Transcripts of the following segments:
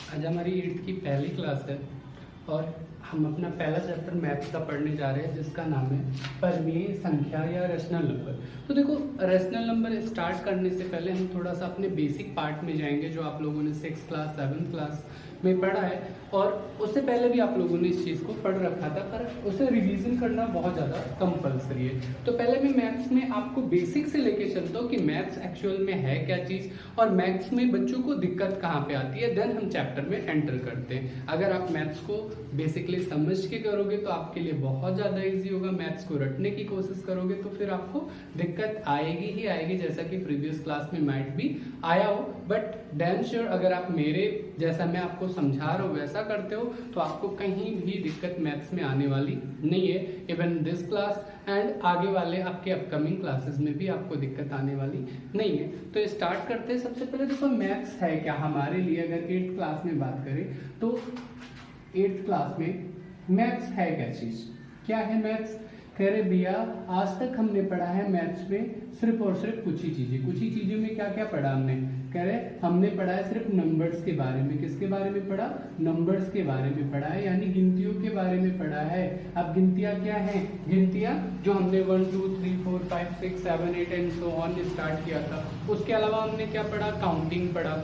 आज हमारी 8th की पहली क्लास है और हम अपना पहला चैप्टर मैथ्स का पढ़ने जा रहे हैं जिसका नाम है परिमेय संख्या या रेशनल नंबर। तो देखो, रेशनल नंबर स्टार्ट करने से पहले हम थोड़ा सा अपने बेसिक पार्ट में जाएंगे जो आप लोगों ने 6th क्लास 7th क्लास में पढ़ा है और उससे पहले भी आप लोगों ने इस चीज़ को पढ़ रखा था, पर उसे रिवीजन करना बहुत ज़्यादा कंपलसरी है। तो पहले मैं मैथ्स में आपको बेसिक से लेके चलता हूँ कि मैथ्स एक्चुअल में है क्या चीज़ और मैथ्स में बच्चों को दिक्कत कहाँ पे आती है, देन हम चैप्टर में एंटर करते हैं। अगर आप मैथ्स को बेसिकली समझ के करोगे तो आपके लिए बहुत ज़्यादा ईजी होगा। मैथ्स को रटने की कोशिश करोगे तो फिर आपको दिक्कत आएगी ही आएगी, जैसा कि प्रीवियस क्लास में माइट भी आया हो। बट डैम श्योर अगर आप मेरे जैसा मैं आपको समझा रहा हूँ वैसा करते हो तो आपको कहीं भी दिक्कत मैथ्स में आने वाली नहीं है। इवन दिस क्लास एंड आगे वाले आपके अपकमिंग क्लासेस में भी आपको दिक्कत आने वाली नहीं है। तो स्टार्ट करते हैं। सबसे पहले देखो, मैथ्स है क्या हमारे लिए। अगर 8th क्लास में बात करें तो 8th क्लास में मैथ्स है क्या चीज, क्या है मैथ्स। कह रहे भैया आज तक हमने पढ़ा है मैथ्स में सिर्फ और सिर्फ कुछ ही चीजें में क्या क्या पढ़ा हमने। कह रहे हमने पढ़ा है सिर्फ नंबर्स के बारे में। किसके बारे में पढ़ा? नंबर्स के बारे में पढ़ा है, यानी गिनतियों के बारे में पढ़ा है। अब गिनतियां क्या हैं? गिनतियां जो हमने 1 2 3 4 5 6 7 8 एंड सो ऑन स्टार्ट किया था। उसके अलावा हमने क्या पढ़ा? काउंटिंग पढ़ा,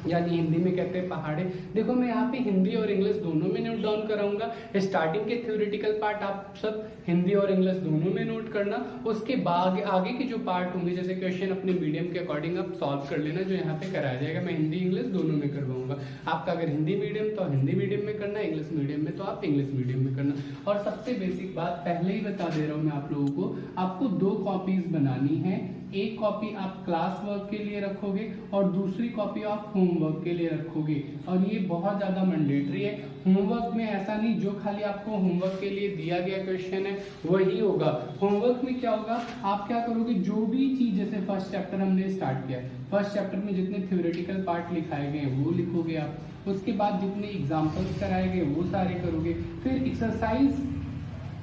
यानी हिंदी में कहते हैं पहाड़े। देखो, मैं यहाँ पे हिंदी और इंग्लिश दोनों में नोट डाउन कराऊंगा। स्टार्टिंग के थ्योरेटिकल पार्ट आप सब हिंदी और इंग्लिश दोनों में नोट करना। उसके बाद आगे के जो पार्ट होंगे, जैसे क्वेश्चन अपने मीडियम के अकॉर्डिंग आप सॉल्व कर लेना, जो यहाँ पे कराया जाएगा। मैं हिंदी इंग्लिश दोनों में करवाऊंगा। आपका अगर हिंदी मीडियम तो हिंदी मीडियम में करना, इंग्लिश मीडियम में तो आप इंग्लिश मीडियम में करना। और सबसे बेसिक बात पहले ही बता दे रहा हूँ मैं आप लोगों को, आपको 2 कॉपीज बनानी है। एक कॉपी आप क्लास वर्क के लिए रखोगे और दूसरी कॉपी आप होमवर्क के लिए रखोगे। और ये बहुत ज्यादा मैंडेटरी है। होमवर्क में ऐसा नहीं जो खाली आपको होमवर्क के लिए दिया गया क्वेश्चन है वही होगा। होमवर्क में क्या होगा, आप क्या करोगे, जो भी चीज, जैसे फर्स्ट चैप्टर हमने स्टार्ट किया, फर्स्ट चैप्टर में जितने थ्योरेटिकल पार्ट लिखाए गए वो लिखोगे आप। उसके बाद जितने एग्जाम्पल्स कराए गए वो सारे करोगे। फिर एक्सरसाइज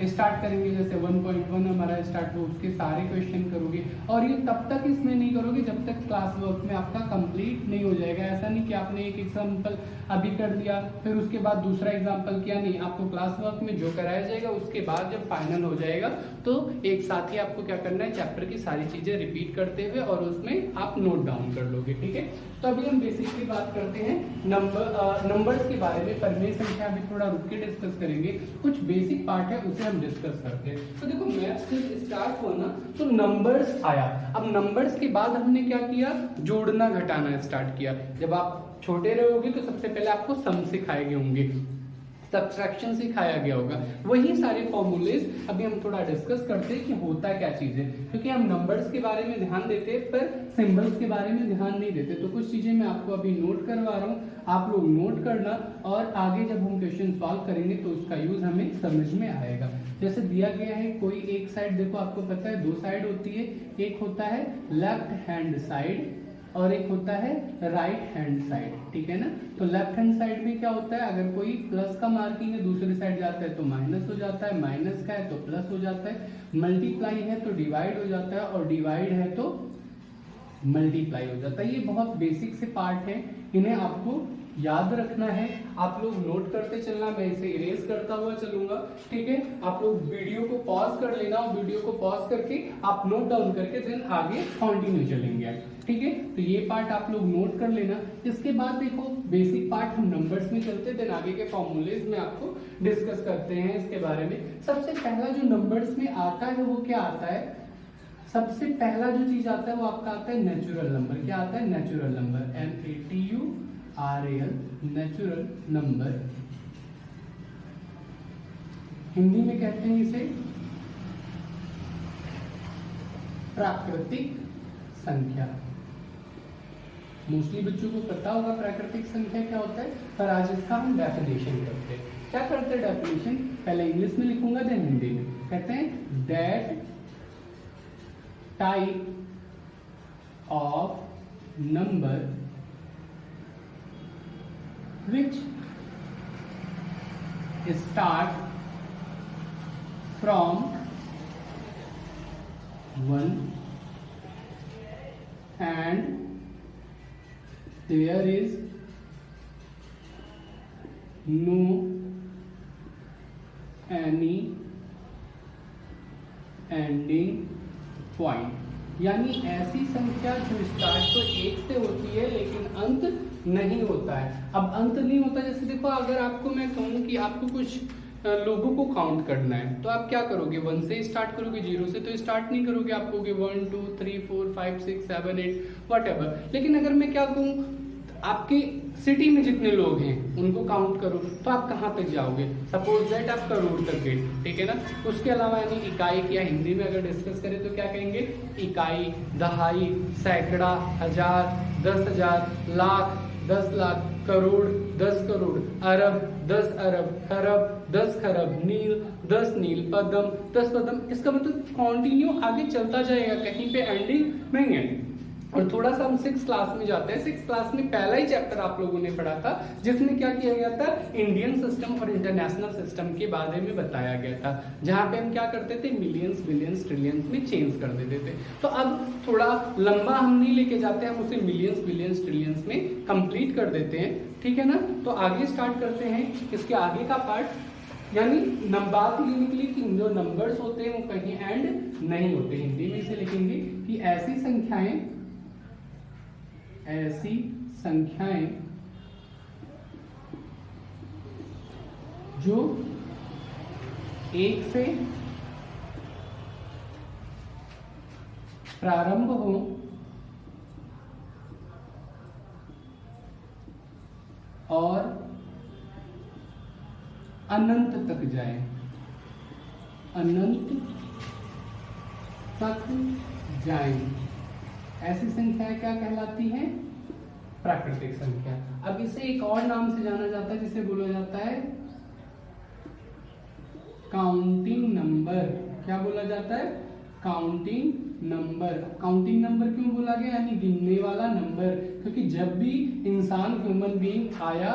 स्टार्ट करेंगे, जैसे 1.1 हमारा स्टार्ट हो, उसके सारे क्वेश्चन करोगे। और ये तब तक इसमें नहीं करोगे जब तक क्लास वर्क में आपका कंप्लीट नहीं हो जाएगा। ऐसा नहीं कि आपने एक एग्जाम्पल अभी कर लिया फिर उसके बाद दूसरा एग्जाम्पल किया, नहीं। आपको क्लास वर्क में जो कराया जाएगा उसके बाद जब फाइनल हो जाएगा तो एक साथ ही आपको क्या करना है, चैप्टर की सारी चीजें रिपीट करते हुए और उसमें आप नोट डाउन कर लोगे। ठीक है, तो अभी हम बेसिकली बात करते हैं नंबर्स के बारे में। परिमेय संख्या अभी थोड़ा रुक के डिस्कस करेंगे, कुछ बेसिक पार्ट है उसे हम डिस्कस करते हैं। तो देखो, मैथ्स जब स्टार्ट हुआ ना तो नंबर्स आया। अब नंबर्स के बाद हमने क्या किया, जोड़ना घटाना स्टार्ट किया। जब आप छोटे रहोगे तो सबसे पहले आपको सम सिखाए गए होंगे, सब्ट्रैक्शन सिखाया गया होगा, वही सारे फॉर्मूलेज अभी हम थोड़ा डिस्कस करते हैं कि होता क्या चीज है। क्योंकि हम नंबर्स के बारे में ध्यान देते हैं पर सिंबल्स के बारे में ध्यान नहीं देते। तो कुछ चीजें मैं आपको अभी नोट करवा रहा हूँ, आप लोग नोट करना और आगे जब हम क्वेश्चन सॉल्व करेंगे तो उसका यूज हमें समझ में आएगा। जैसे दिया गया है कोई एक साइड, देखो आपको पता है 2 साइड होती है, एक होता है लेफ्ट हैंड साइड और एक होता है राइट हैंड साइड। ठीक है ना, तो लेफ्ट हैंड साइड में क्या होता है, अगर कोई प्लस का मार्किंग है दूसरी साइड जाता है तो माइनस हो जाता है, माइनस का है तो प्लस हो जाता है, मल्टीप्लाई है तो डिवाइड हो जाता है और डिवाइड है तो मल्टीप्लाई हो जाता है। ये बहुत बेसिक से पार्ट है, इन्हें आपको याद रखना है। आप लोग नोट करते चलना, मैं इसे इरेज करता हुआ चलूंगा। ठीक है, आप लोग वीडियो को पॉज कर लेना और वीडियो को पॉज करके आप नोट डाउन करके देन आगे कंटिन्यू चलेंगे। ठीक है, तो ये पार्ट आप लोग नोट कर लेना। इसके बाद देखो, बेसिक पार्ट हम नंबर्स में चलते देन आगे के फॉर्मूलेज में आपको डिस्कस करते हैं इसके बारे में। सबसे पहला जो नंबर्स में आता है वो क्या आता है, सबसे पहला जो चीज आता है वो आपका आता है नेचुरल नंबर। क्या आता है? Natural number, NATURAL, natural number. Hindi में कहते हैं इसे प्राकृतिक संख्या। मोस्टली बच्चों को पता होगा प्राकृतिक संख्या क्या होता है, पर आज इसका हम डेफिनेशन करते हैं। क्या करते हैं डेफिनेशन, पहले इंग्लिश में लिखूंगा देन हिंदी में। कहते हैं that type of number which start from 1 and there is no any ending point, यानी ऐसी संख्या जो स्टार्ट तो 1 से होती है लेकिन अंत नहीं होता है। अब अंत नहीं होता, जैसे देखो अगर आपको मैं कहूँ कि आपको कुछ लोगों को काउंट करना है तो आप क्या करोगे, 1 से स्टार्ट करोगे, 0 से तो स्टार्ट नहीं करोगे, आप कहोगे 1 2 3 4 5 6 7 8 व्हाटएवर। लेकिन अगर मैं क्या कहूँ आपकी सिटी में जितने लोग हैं उनको काउंट करो तो आप कहाँ तक जाओगे, सपोज दैट आप करोड़ तक गए, ठीक है ना। उसके अलावा यानी इकाई या हिंदी में अगर डिस्कस करें तो क्या कहेंगे, इकाई, दहाई, सैकड़ा, हजार, 10,000, लाख, 10 लाख, करोड़, 10 करोड़, अरब, 10 अरब, खरब, 10 खरब, नील, 10 नील, पद्म, 10 पद्म। इसका मतलब कंटिन्यू आगे चलता जाएगा, कहीं पे एंडिंग नहीं है। और थोड़ा सा हम 6 क्लास में जाते हैं। 6 क्लास में पहला ही चैप्टर आप लोगों ने पढ़ा था जिसमें क्या किया गया था, इंडियन सिस्टम और इंटरनेशनल सिस्टम के बारे में बताया गया था, जहां पे हम क्या करते थे, मिलियंस, बिलियंस, ट्रिलियंस में चेंज कर देते थे। तो अब थोड़ा लंबा हम नहीं लेके जाते, हम उसे मिलियंस, बिलियंस, ट्रिलियंस में कंप्लीट कर देते हैं, ठीक है ना। तो आगे स्टार्ट करते हैं इसके आगे का पार्ट। यानी बात ये निकली कि जो नंबर्स होते हैं वो कहीं एंड नहीं होते। हिंदी में इसे लिखेंगे कि ऐसी संख्याएं जो 1 से प्रारंभ हो और अनंत तक जाए, अनंत तक जाए, ऐसी संख्याएं क्या कहलाती हैं, प्राकृतिक संख्या। अब इसे एक और नाम से जाना जाता है जिसे बोला जाता है काउंटिंग नंबर। क्या बोला जाता है, काउंटिंग नंबर। काउंटिंग नंबर क्यों बोला गया, यानी गिनने वाला नंबर, क्योंकि जब भी इंसान, ह्यूमन बीइंग आया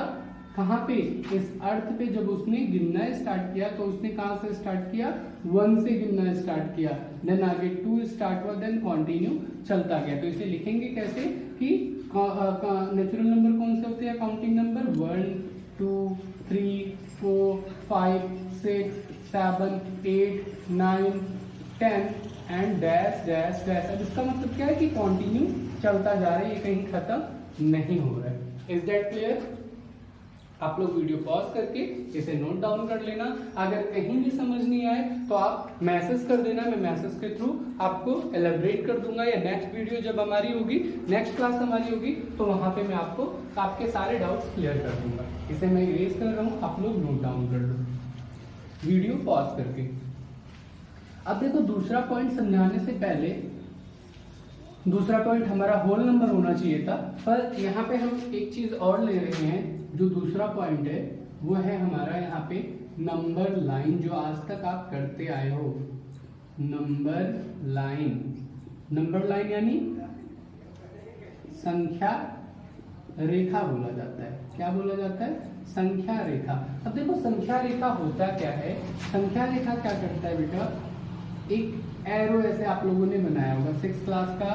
कहाँ पे, इस अर्थ पे, जब उसने गिनना स्टार्ट किया तो उसने कहाँ से स्टार्ट किया, 1 से गिनना स्टार्ट किया, देन आगे 2 स्टार्ट हुआ, देन कंटिन्यू चलता गया। तो इसे लिखेंगे कैसे कि नेचुरल नंबर कौन से होते हैं, counting number 1 2 3 4 5 6 7 8 9 10 and dash dash dash. अब इसका मतलब क्या है कि कंटिन्यू चलता जा रहा है, ये कहीं खत्म नहीं हो रहा है। Is that clear. आप लोग वीडियो पॉज करके इसे नोट डाउन कर लेना। अगर कहीं भी समझ नहीं आए तो आप मैसेज कर देना, मैं मैसेज के थ्रू आपको एलेबरेट कर दूंगा, या नेक्स्ट वीडियो जब हमारी होगी, नेक्स्ट क्लास हमारी होगी तो वहां पे मैं आपको आपके सारे डाउट्स क्लियर कर दूंगा। इसे मैं इरेज कर रहा हूँ, आप लोग नोट डाउन कर लो वीडियो पॉज करके। अब देखो दूसरा पॉइंट समझाने से पहले, दूसरा पॉइंट हमारा होल नंबर होना चाहिए था, पर यहाँ पे हम एक चीज और ले रहे हैं। जो दूसरा पॉइंट है वो है हमारा यहाँ पे नंबर लाइन, जो आज तक आप करते आए हो, नंबर लाइन। नंबर लाइन यानी संख्या रेखा बोला जाता है। क्या बोला जाता है, संख्या रेखा। अब देखो संख्या रेखा होता क्या है, संख्या रेखा क्या करता है बेटा, एक एरो ऐसे आप लोगों ने बनाया होगा 6 क्लास का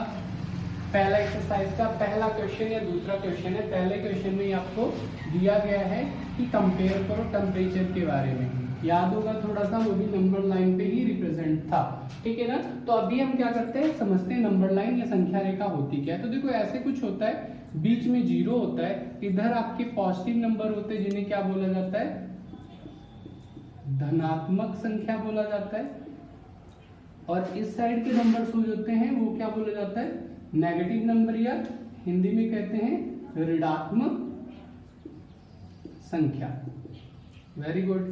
पहला एक्सरसाइज का पहला क्वेश्चन या दूसरा क्वेश्चन है। पहले क्वेश्चन में आपको दिया गया है कि कंपेयर करो टेम्परेचर के बारे में, याद होगा थोड़ा सा, वो भी नंबर लाइन पे ही रिप्रेजेंट था, ठीक है ना। तो अभी हम क्या करते हैं, समझते हैं नंबर लाइन या संख्या रेखा होती क्या है। तो देखो ऐसे कुछ होता है, बीच में 0 होता है, इधर आपके पॉजिटिव नंबर होते हैं जिन्हें क्या बोला जाता है, धनात्मक संख्या बोला जाता है, और इस साइड के नंबर जो होते हैं वो क्या बोला जाता है, नेगेटिव नंबर, या हिंदी में कहते हैं ऋणात्मक संख्या। वेरी गुड,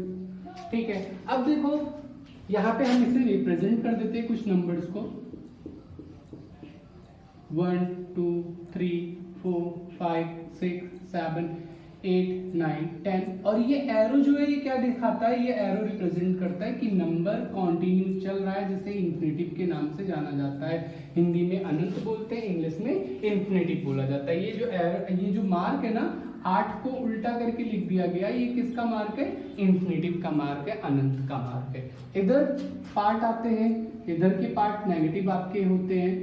ठीक है। अब देखो यहां पे हम इसे रिप्रेजेंट कर देते हैं कुछ नंबर्स को, 1 2 3 4 5 6 7 8 9 10। और ये एरो जो है ये क्या दिखाता है, ये एरो रिप्रेजेंट करता है कि नंबर कंटिन्यू चल रहा है, जिसे इंफिनिटिव के नाम से जाना जाता है। हिंदी में अनंत बोलते हैं, इंग्लिश में इंफिनिटिव बोला जाता है। ये जो मार्क है ना, 8 को उल्टा करके लिख दिया गया, ये किसका मार्क है, इंफिनिटिव का मार्क है, अनंत का मार्क है। इधर पार्ट आते हैं, इधर के पार्ट नेगेटिव आपके होते हैं,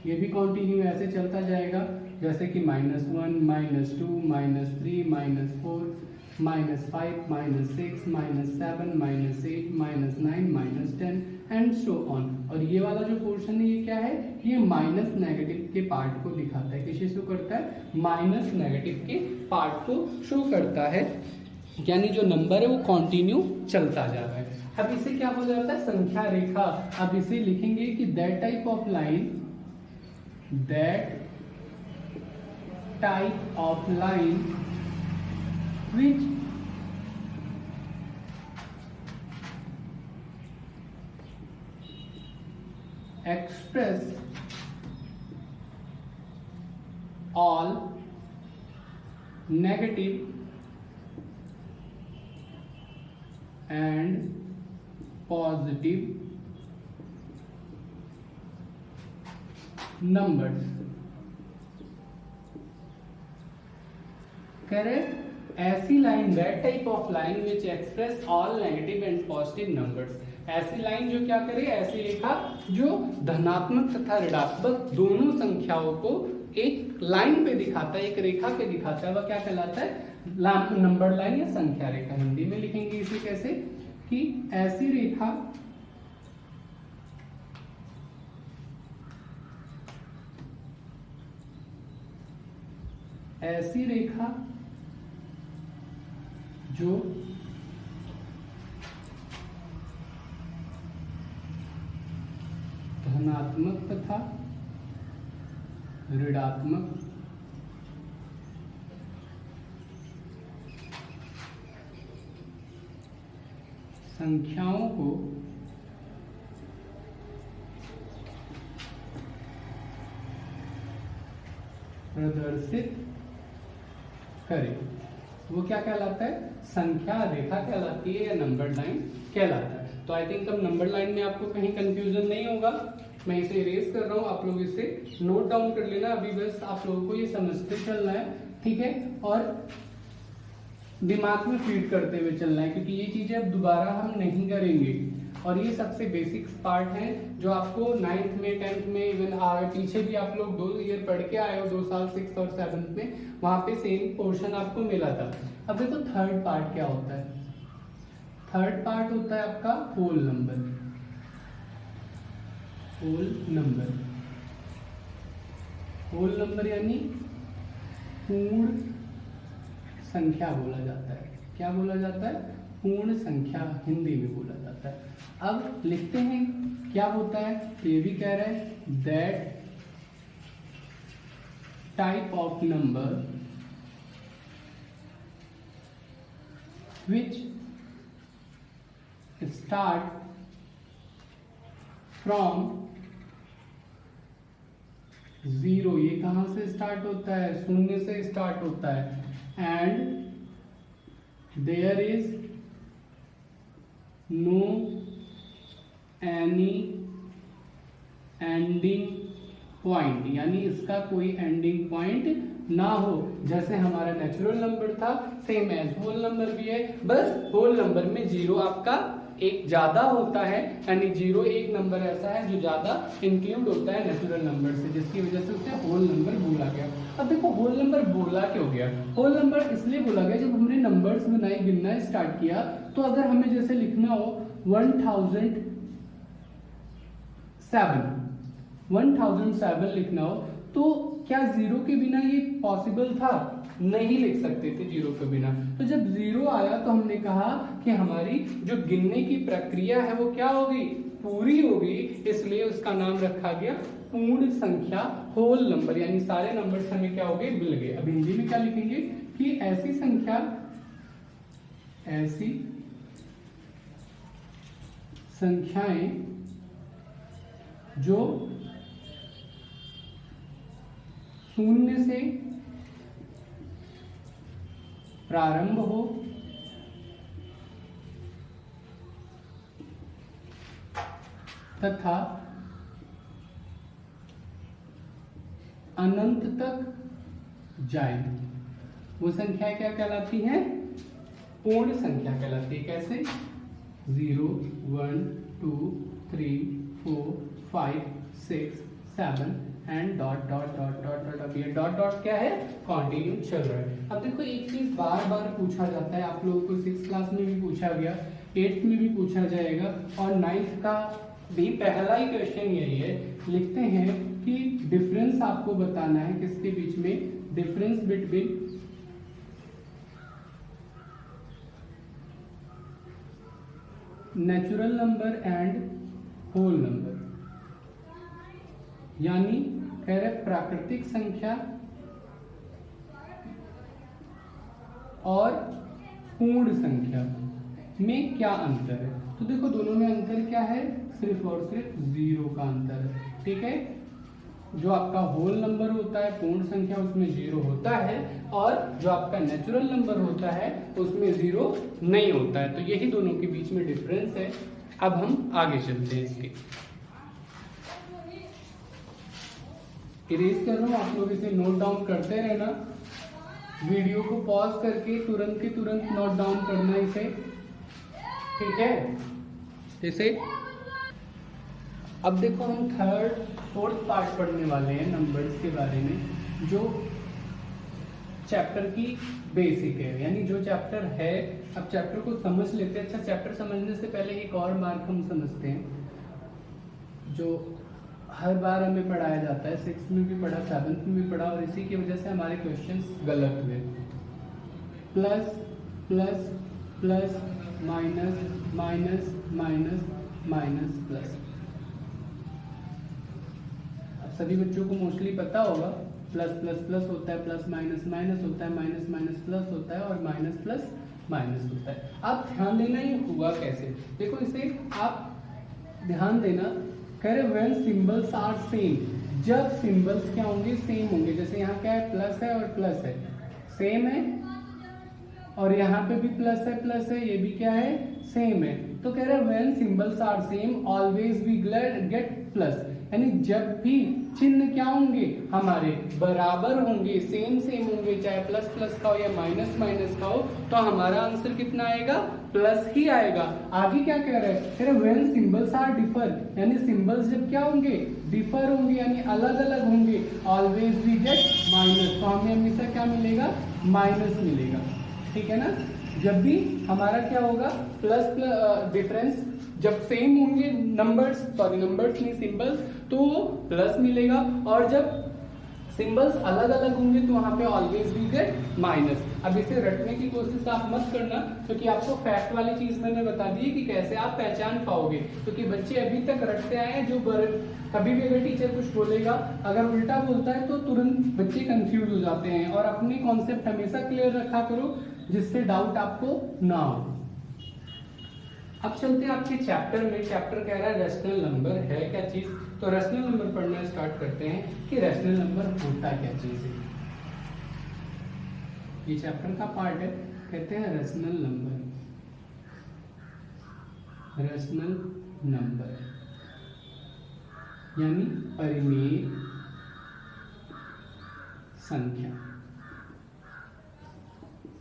ये भी कंटिन्यू ऐसे चलता जाएगा, जैसे कि -1 -2 -3 -4 -5, -6, -7, -8, -9, -10 एंड सो ऑन। और ये वाला जो पोर्शन है ये क्या है, ये माइनस नेगेटिव के पार्ट को दिखाता है। किसे शो करता है, माइनस नेगेटिव के पार्ट को शो करता है, यानी जो नंबर है वो कंटिन्यू चलता जा रहा है। अब इसे क्या हो जाता है, संख्या रेखा। अब इसे लिखेंगे कि that type of line which express all negative and positive numbers। Correct, ऐसी line, that type of line which express all negative and positive numbers. ऐसी लाइन जो क्या करे, ऐसी रेखा जो धनात्मक तथा ऋणात्मक दोनों संख्याओं को एक लाइन पे दिखाता है, एक रेखा पे दिखाता है, वह क्या कहलाता है, नंबर लाइन या संख्या रेखा। हिंदी में लिखेंगे इसे कैसे, कि ऐसी रेखा जो धनात्मक तथा ऋणात्मक संख्याओं को प्रदर्शित करे, वो क्या कहलाता है, संख्या रेखा कहलाती है या नंबर लाइन कहलाता है। तो आई थिंक अब नंबर लाइन में आपको कहीं कंफ्यूजन नहीं होगा। मैं इसे इरेज कर रहा हूँ, आप लोग इसे नोट डाउन कर लेना। अभी बस आप लोगों को ये समझते चलना है, ठीक है, और दिमाग में फीड करते हुए चलना है, क्योंकि ये चीजें अब दोबारा हम नहीं करेंगे। और ये सबसे बेसिक्स पार्ट है जो आपको 9th में 10th में इवन आगे पीछे भी आप लोग 2 ईयर पढ़ के आए हो, 2 साल 6th और 7th में, वहां पे सेम पोर्शन आपको मिला था। अब देखो थर्ड पार्ट क्या होता है। थर्ड पार्ट होता है आपका whole number. Whole number, whole number यानी पूर्ण संख्या बोला जाता है। क्या बोला जाता है, पूर्ण संख्या हिंदी में बोला जाता है। अब लिखते हैं क्या होता है, तो ये भी कह रहा है that type of number which start from 0, ये कहां से स्टार्ट होता है, शून्य से स्टार्ट होता है, and there is no any ending point, यानी इसका कोई एंडिंग पॉइंट ना हो। जैसे हमारा नेचुरल नंबर था, सेम एज होल नंबर भी है, बस होल नंबर में 0 आपका एक ज्यादा होता है, यानी 0 एक नंबर ऐसा है जो ज्यादा इंक्लूड होता है नेचुरल नंबर से, जिसकी वजह से उसे होल नंबर बोला गया। अब देखो होल नंबर बोला क्यों गया, होल नंबर इसलिए बोला गया जब हमने नंबर्स बनाए, गिनना स्टार्ट किया, तो अगर हमें जैसे लिखना हो 1007 लिखना हो, तो क्या 0 के बिना ये पॉसिबल था, नहीं लिख सकते थे 0 के बिना। तो जब 0 आया तो हमने कहा कि हमारी जो गिनने की प्रक्रिया है वो क्या होगी, पूरी होगी, इसलिए उसका नाम रखा गया पूर्ण संख्या, होल नंबर, यानी सारे नंबर्स हमें क्या हो गए, मिल गए। अब हिंदी में क्या लिखेंगे कि ऐसी संख्याएं जो शून्य से प्रारंभ हो तथा अनंत तक जाए, वो संख्या क्या कहलाती है, पूर्ण संख्या कहलाती है। कैसे, 0 1 2 3 4 5 6 7 and dot dot dot dot dot. अब ये डॉट डॉट क्या है, कंटिन्यू चल रहा है। अब देखो एक चीज बार बार पूछा जाता है, आप लोगों को 6th क्लास में भी पूछा गया, 8th में भी पूछा जाएगा, और 9th का भी पहला ही क्वेश्चन यही है। लिखते हैं कि डिफरेंस आपको बताना है किसके बीच में, difference between natural number and whole number, यानी कह रहे प्राकृतिक संख्या और पूर्ण संख्या में क्या अंतर है। तो देखो दोनों में अंतर क्या है, सिर्फ और सिर्फ 0 का अंतर है। ठीक है, जो आपका होल नंबर होता है पूर्ण संख्या उसमें 0 होता है, और जो आपका नेचुरल नंबर होता है उसमें 0 नहीं होता है। तो यही दोनों के बीच में डिफरेंस है। अब हम आगे चलते हैं, इसके इरेज कर रहा हूं, आप लोग इसे नोट डाउन करते रहना, वीडियो को पॉज करके तुरंत के तुरंत नोट डाउन करना इसे। ठीक है, जैसे अब देखो हम 3rd 4th पार्ट पढ़ने वाले हैं नंबर्स के बारे में, जो चैप्टर की बेसिक है, यानी जो चैप्टर है। अब चैप्टर को समझ लेते हैं। अच्छा, चैप्टर समझने से पहले एक और मार्क हम समझते हैं, जो हर बार हमें पढ़ाया जाता है, 6th में भी पढ़ा, 7th में भी पढ़ा, और इसी की वजह से हमारे क्वेश्चंस गलत हुए। Plus plus plus minus minus minus minus plus. अब सभी बच्चों को मोस्टली पता होगा, प्लस प्लस प्लस होता है, प्लस माइनस माइनस होता है, माइनस माइनस प्लस होता है, और माइनस प्लस माइनस होता है। आप ध्यान देना ये हुआ कैसे, देखो इसे आप ध्यान देना। कह रहे व्हेन सिंबल्स आर सेम, जब सिंबल्स क्या होंगे, सेम होंगे। जैसे यहाँ क्या है, प्लस है और प्लस है, सेम है, और यहाँ पे भी प्लस है, ये भी क्या है, सेम है। तो कह रहे हैं when symbols are same always we get plus, यानी जब भी चिन्ह क्या होंगे, हमारे बराबर होंगे, सेम होंगे, चाहे प्लस प्लस का हो या माइनस माइनस का हो, तो हमारा आंसर कितना आएगा, प्लस ही आएगा। आगे क्या कह रहे हैं, कह रहे व्हेन सिंबल्स आर डिफर, यानी सिंबल्स जब क्या होंगे, डिफर होंगे, यानी अलग अलग होंगे, ऑलवेज वी गेट माइनस, तो हमें हमेशा क्या मिलेगा, माइनस मिलेगा। ठीक है ना, जब भी हमारा क्या होगा, प्लस डिफरेंस जब सेम होंगे नंबर्स नहीं सिंबल्स, तो प्लस मिलेगा, और जब सिंबल्स अलग अलग होंगे तो वहां पे ऑलवेज वी गेट माइनस। अब इसे रटने की कोशिश आप मत करना, क्योंकि आपको फैक्ट वाली चीज मैंने बता दी है कि कैसे आप पहचान पाओगे, क्योंकि बच्चे अभी तक रटते आए हैं। जो कभी भी अगर टीचर कुछ बोलेगा, अगर उल्टा बोलता है तो तुरंत बच्चे कंफ्यूज हो जाते हैं। और अपने कॉन्सेप्ट हमेशा क्लियर रखा करो, जिससे डाउट आपको ना हो। अब चलते हैं आपके चैप्टर में। चैप्टर कह रहा है रेशनल नंबर है क्या चीज, तो रेशनल नंबर पढ़ना स्टार्ट करते हैं कि रेशनल नंबर होता क्या चीज है। ये चैप्टर का पार्ट है, कहते हैं रेशनल नंबर। रेशनल नंबर यानी परिमेय संख्या।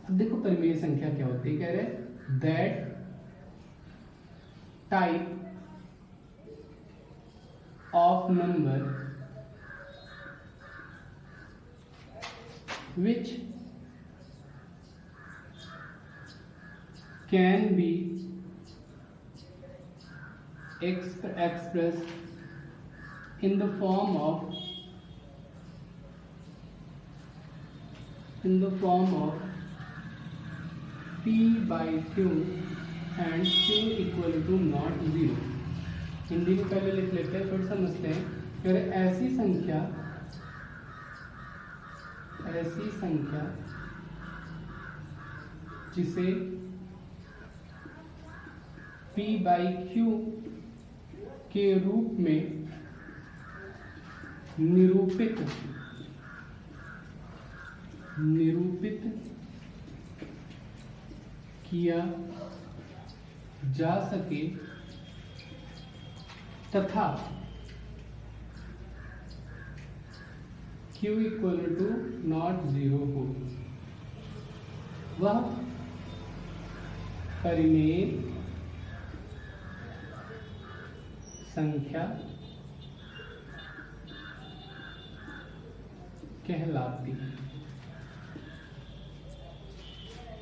अब देखो परिमेय संख्या क्या होती है, कह रहे that type of number which can be expressed in the form of p by q and q equal to not 0। Hindi में पहले लिख लेते हैं, फिर समझते हैं। फिर ऐसी संख्या जिसे p by q के रूप में निरूपित किया जा सके तथा q इक्वल टू नॉट 0 हो, वह परिमेय संख्या कहलाती है।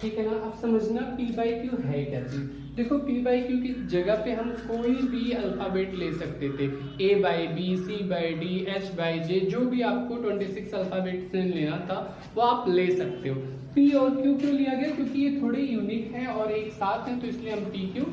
ठीक है ना। अब समझना पी बाई क्यू है क्या चीज। देखो पी बाई क्यू की जगह पे हम कोई भी अल्फाबेट ले सकते थे, A by B, C by D, H by J, जो भी आपको 26 अल्फाबेट से लेना था वो आप ले सकते हो। पी और क्यू क्यों लिया गया, क्योंकि ये थोड़े यूनिक हैं और एक साथ हैं, तो इसलिए हम पी क्यू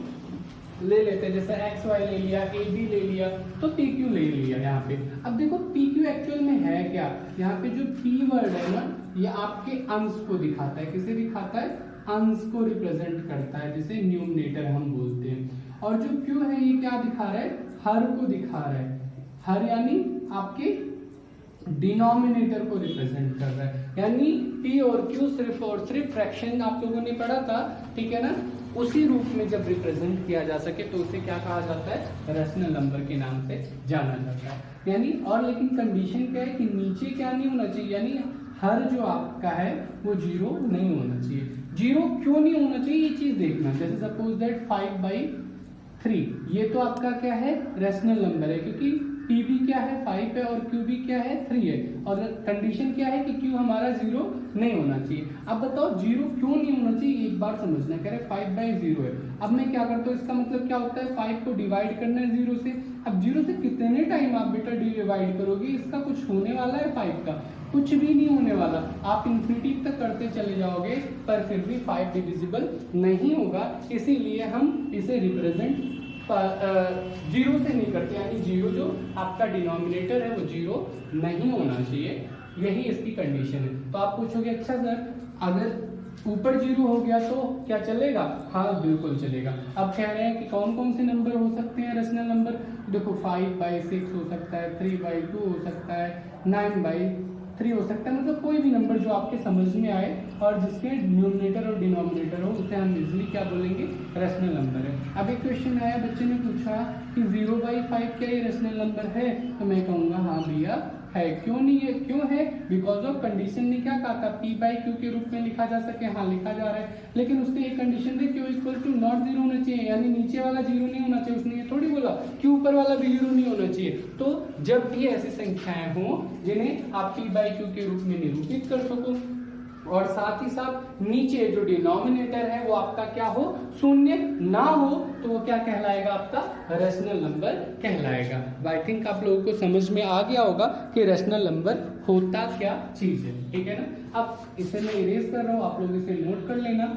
ले लेते हैं। जैसे एक्स वाई ले लिया, ए बी ले लिया, तो पी क्यू ले लिया यहाँ पे। अब देखो पी क्यू एक्चुअल में है क्या, यहाँ पे जो पी वर्ड है ना, ये आपके अंश को दिखाता है। किसे दिखाता है, अंश को रिप्रेजेंट करता है, जिसे न्यूमरेटर हम बोलते हैं। और जो क्यू है ये क्या दिखा रहा है, हर को दिखा रहा है। हर यानी आपके डिनोमिनेटर को रिप्रेजेंट कर रहा है। यानी पी और क्यू सिर्फ और सिर्फ फ्रैक्शन आप लोगों ने पढ़ा था, ठीक है ना, उसी रूप में जब रिप्रेजेंट किया जा सके तो उसे क्या कहा जाता है, रैशनल नंबर के नाम से जाना जाता है। यानी और लेकिन कंडीशन क्या है कि नीचे क्या नहीं होना चाहिए, यानी हर जो आपका है वो 0 नहीं होना चाहिए। 0 क्यों नहीं होना चाहिए ये चीज देखना। जैसे सपोज दैट 5/3, ये तो आपका क्या है, रैशनल नंबर है, क्योंकि पी भी क्या है 5 है और क्यू भी क्या है 3 है। और कंडीशन क्या है कि क्यू हमारा 0 नहीं होना चाहिए। अब बताओ 0 क्यों नहीं होना चाहिए, एक बार समझना। कह रहे 5/0 है। अब मैं क्या करता हूँ, इसका मतलब क्या होता है, 5 को डिवाइड करना है 0 से। अब 0 से कितने टाइम आप बेटा डिवाइड करोगे, इसका कुछ होने वाला है 5 का, कुछ भी नहीं होने वाला। आप इन्फिनिटी तक करते चले जाओगे पर फिर भी 5 डिविजिबल नहीं होगा। इसीलिए हम इसे रिप्रेजेंट 0 से नहीं करते, यानी 0 जो आपका डिनोमिनेटर है वो 0 नहीं होना चाहिए। यही इसकी कंडीशन है। तो आप पूछोगे अच्छा सर अगर ऊपर 0 हो गया तो क्या चलेगा, हाँ बिल्कुल चलेगा। अब कह रहे हैं कि कौन कौन से नंबर हो सकते हैं रैशनल नंबर, देखो 5/6 हो सकता है, 3/2 हो सकता है, 9/3 हो सकता है, मतलब कोई भी नंबर जो आपके समझ में आए और जिसके न्यूमरेटर और डिनोमिनेटर हो उसे हम इजीली क्या बोलेंगे, रैशनल नंबर है। अब एक क्वेश्चन आया, बच्चे ने पूछा कि 0/5 क्या ये रैशनल नंबर है, तो मैं कहूंगा हाँ भैया है। क्यों नहीं है, क्यों है, बिकॉज ऑफ कंडीशन ने क्या कहा था, p/q के रूप में लिखा जा सके, हाँ लिखा जा रहा है। लेकिन उसने एक कंडीशन दी, q इक्वल टू नॉट 0 होना चाहिए, यानी नीचे वाला 0 नहीं होना चाहिए। उसने ये थोड़ी बोला कि ऊपर वाला भी 0 नहीं होना चाहिए। तो जब भी ऐसी संख्याएं हों जिन्हें आप p/q के रूप में निरूपित कर सको और साथ ही साथ नीचे जो डिनोमिनेटर है वो आपका क्या हो, शून्य ना हो, तो वो क्या कहलाएगा, आपका रैशनल नंबर कहलाएगा। आई थिंक आप लोगों को समझ में आ गया होगा कि रैशनल नंबर होता क्या चीज है, ठीक है ना। अब इसे मैं इरेज कर रहा हूं, आप लोग इसे नोट कर लेना।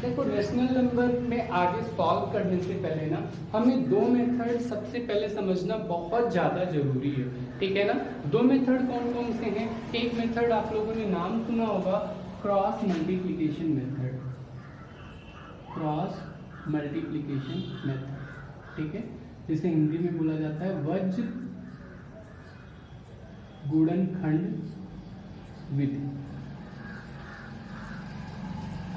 देखो रैशनल नंबर में आगे सॉल्व करने से पहले ना हमें दो मेथड सबसे पहले समझना बहुत ज्यादा जरूरी है, ठीक है ना। दो मेथड कौन कौन से हैं, एक मेथड आप लोगों ने नाम सुना होगा, cross multiplication method, cross multiplication method, ठीक है, जिसे हिंदी में बोला जाता है वज्र गुणनखंड विधि।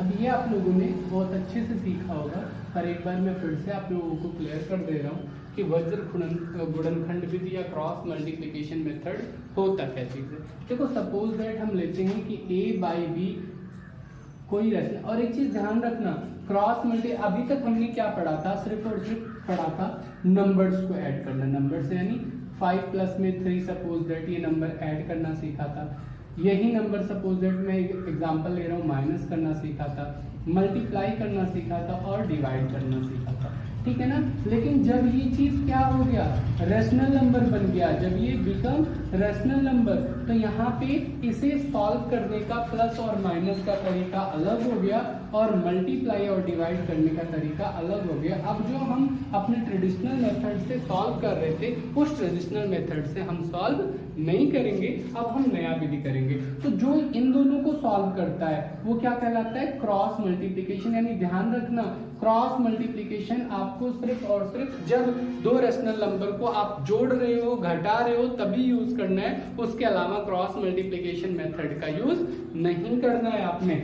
अब ये आप लोगों ने बहुत अच्छे से सीखा होगा, पर एक बार मैं फिर से आप लोगों को क्लियर कर दे रहा हूँ कि वज्र गुणनखंड विधि या क्रॉस मल्टीप्लिकेशन मेथड होता क्या चीज है। देखो सपोज दैट हम लेते हैं कि a/b कोई रैशनल, और एक चीज ध्यान रखना, क्रॉस मल्टी अभी तक हमने क्या पढ़ा था, सिर्फ और सिर्फ पढ़ा था नंबर्स को ऐड करना, नंबर से यानी 5 प्लस में 3 सपोज दैट ये नंबर ऐड करना सीखा था। यही नंबर सपोज दैट मैं एग्जांपल ले रहा हूँ माइनस करना सीखा था, मल्टीप्लाई करना सीखा था और डिवाइड करना सीखा था, ठीक है ना। लेकिन जब ये चीज क्या हो गया, रैशनल नंबर बन गया, जब ये बिकम रैशनल नंबर, तो यहाँ पे इसे सॉल्व करने का प्लस और माइनस का तरीका अलग हो गया और मल्टीप्लाई और डिवाइड करने का तरीका अलग हो गया। अब जो हम अपने ट्रेडिशनल मेथड से सॉल्व कर रहे थे उस ट्रेडिशनल मेथड से हम सॉल्व नहीं करेंगे, अब हम नया विधि करेंगे। तो जो इन दोनों को सॉल्व करता है वो क्या कहलाता है, क्रॉस मल्टीप्लिकेशन। यानी ध्यान रखना, क्रॉस मल्टीप्लिकेशन आपको सिर्फ और सिर्फ जब दो रैशनल नंबर को आप जोड़ रहे हो, घटा रहे हो, तभी यूज करना है। उसके अलावा क्रॉस मल्टीप्लिकेशन मेथड का यूज नहीं करना है आपने।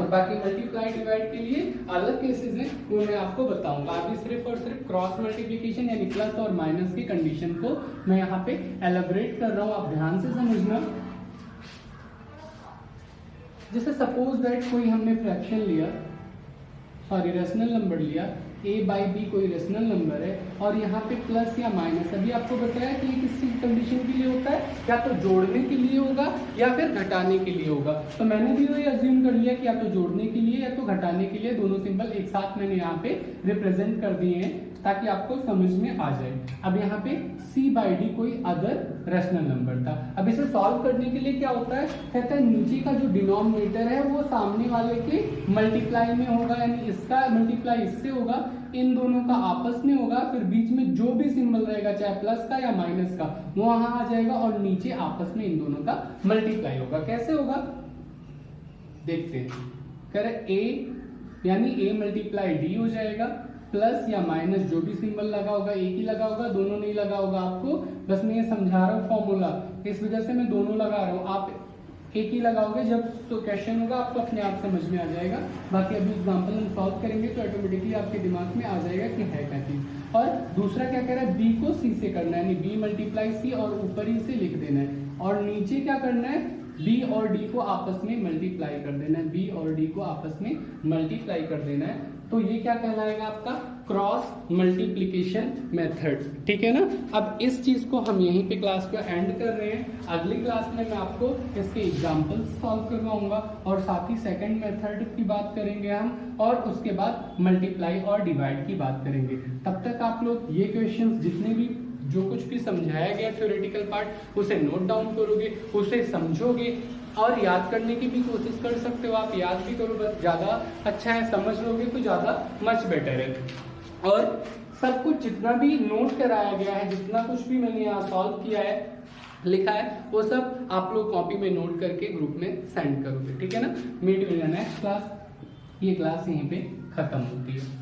और बाकी मल्टीप्लाई डिवाइड के लिए अलग केसेस हैं, वो मैं आपको बताऊंगा। अभी सिर्फ और सिर्फ क्रॉस मल्टीप्लिकेशन यानी प्लस और माइनस की कंडीशन को मैं यहाँ पे एलाबोरेट कर रहा हूँ, आप ध्यान से समझना। जैसे सपोज दैट कोई हमने फ्रैक्शन लिया, सॉरी रेशनल नंबर लिया, a बाई बी कोई रेशनल नंबर है और यहाँ पे प्लस या माइनस, अभी आपको बताया कि ये किस चीज कंडीशन के लिए होता है, या तो जोड़ने के लिए होगा या फिर घटाने के लिए होगा। तो मैंने भी ये अज्यूम कर लिया कि या तो जोड़ने के लिए या तो घटाने के लिए, दोनों सिंबल एक साथ मैंने यहाँ पे रिप्रेजेंट कर दिए हैं ताकि आपको समझ में आ जाए। अब यहाँ पे c बाई डी कोई अदर रेशनल नंबर था। अब इसे सॉल्व करने के लिए क्या होता है, कहता है नीचे का जो डिनोमिनेटर है वो सामने वाले के मल्टीप्लाई में होगा, यानी इसका मल्टीप्लाई इससे होगा, इन दोनों का आपस में होगा, फिर बीच में जो भी सिंबल रहेगा चाहे प्लस का या माइनस का वो वहां आ जाएगा और नीचे आपस में इन दोनों का मल्टीप्लाई होगा। कैसे होगा देखते हैं। कह रहे a यानी a मल्टीप्लाई डी हो जाएगा, प्लस या माइनस जो भी सिंबल लगा होगा एक ही लगा होगा, दोनों नहीं लगा होगा। आपको बस मैं ये समझा रहा हूँ फॉर्मूला, इस वजह से मैं दोनों लगा रहा हूँ, आप एक ही लगाओगे जब तो क्वेश्चन होगा आपको अपने आप समझ में आ जाएगा। बाकी अभी एग्जांपल हम सॉल्व करेंगे तो ऑटोमेटिकली आपके दिमाग में आ जाएगा कि है क्या चीज। और दूसरा क्या कह रहा है, b को c से करना है, यानी b मल्टीप्लाई c और ऊपर ही से लिख देना है, और नीचे क्या करना है, b और d को आपस में मल्टीप्लाई कर देना है, b और d को आपस में मल्टीप्लाई कर देना है। तो ये क्या कहलाएगा आपका क्रॉस मल्टीप्लिकेशन मेथड, ठीक है ना। अब इस चीज को हम यहीं पे क्लास को एंड कर रहे हैं। अगली क्लास में मैं आपको इसके एग्जांपल्स सॉल्व करवाऊंगा और साथ ही सेकंड मेथड की बात करेंगे हम, और उसके बाद मल्टीप्लाई और डिवाइड की बात करेंगे। तब तक आप लोग ये क्वेश्चंस जितने भी जो कुछ भी समझाया गया थ्योरेटिकल पार्ट उसे नोट डाउन करोगे, उसे समझोगे और याद करने की भी कोशिश कर सकते हो। आप याद भी करो, बस ज्यादा अच्छा है, समझ लोगे तो ज्यादा मच बेटर है। और सब कुछ जितना भी नोट कराया गया है, जितना कुछ भी मैंने यहाँ सॉल्व किया है, लिखा है, वो सब आप लोग कॉपी में नोट करके ग्रुप में सेंड करोगे, ठीक है ना। Meet will next class. ये क्लास यहीं पे खत्म होती है।